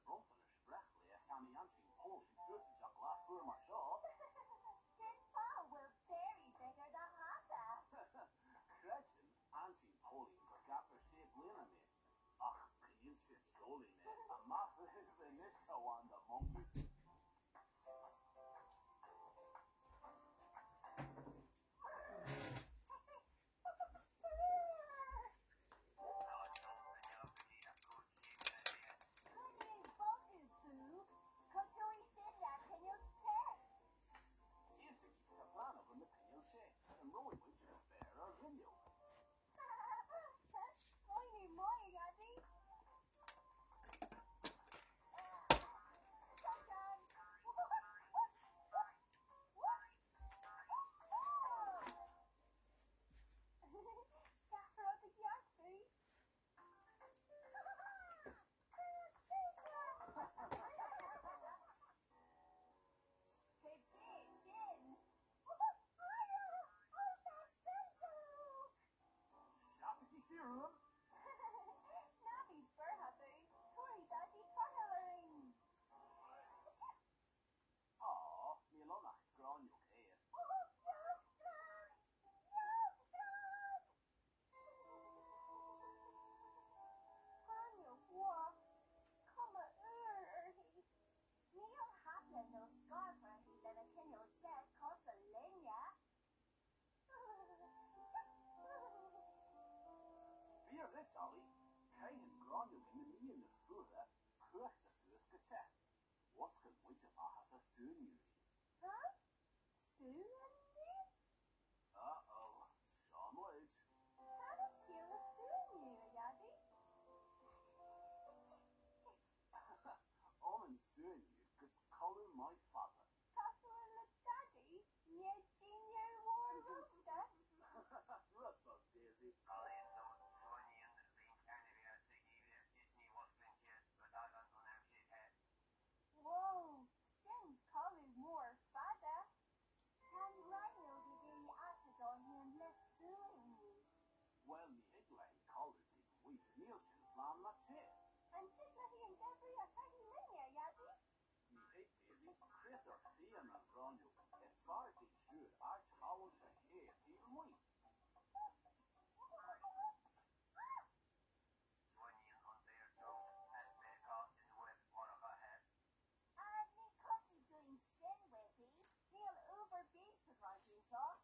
Bromfele sprechtle gaan die aanzien Polen Östjakla voor maar zo. Dit Paul will very bigger than Hata. Kretchen aanzien Polen vergasser shit blinnen me. Ach, geen shit zoli me. Amach leven is zo aan de monkey. Nabi Burhabu, Tori Daddy Parhalaring. Aw, Milonach gronjuk hier. Granio War, come early. Neil Hapia no scar for he than a Kenyo Jet calls a Lenya. Vier rits, Ali. Krijgen gronjuk in de mie in de voeren. Krucht de zus gechat. Wasken moet je maar als een sunjuri. Huh? Soon? Uh-oh, somewhat. Tana steal a soon, Yadi. Om een sunju, kus color my father. Castle Daddy, ye junior war roster. Rutbug, Daisy. Whoa, Shin Kalu more father. Can Rhino did the Atadon him less soon? Well, me higla he colored did we. Nielsen slam not shit. And Chitlahi and Gabri are Kahi Linya, Yadi. Me hate Daisy. Critter fear and gronjuk. As far as they should, arch howls a head, even we. Nikoshi doing Shin Wizzy. Neil over beats of Rajin Shaw.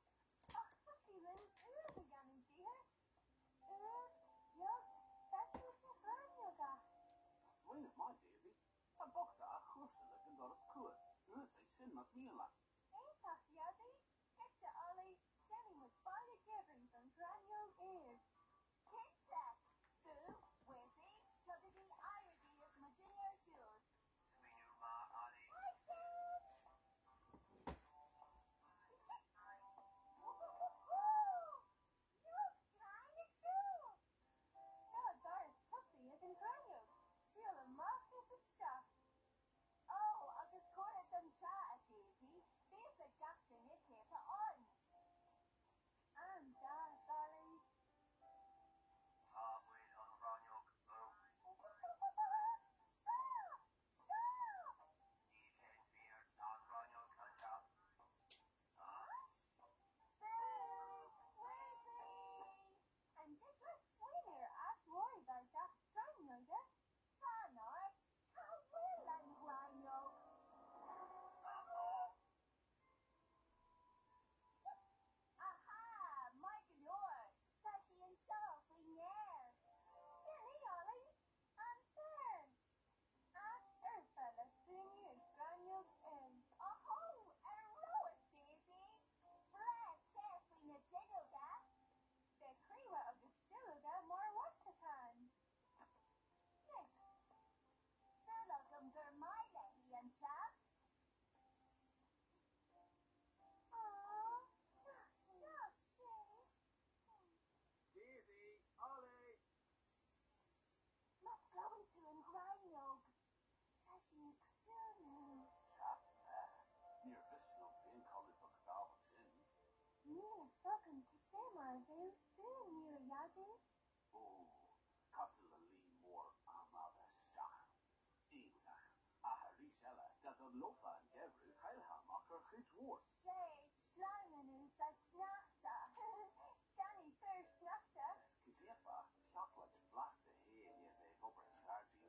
Feeling again in dear. Yo, special to burn yoga. Swing of my Daisy. A box a husselig and got us cool. Say sin must mean like. Ain't tough, Yadi. Get ya, Ollie. Jenny was finally giving them granule ears. Kitcha. Boo, Wizzy. Chubby Irony is my junior shoes. Very soon, you Yadi. Ooh, Castle Lee more Amada Shach. Exactly. Oprah Auntie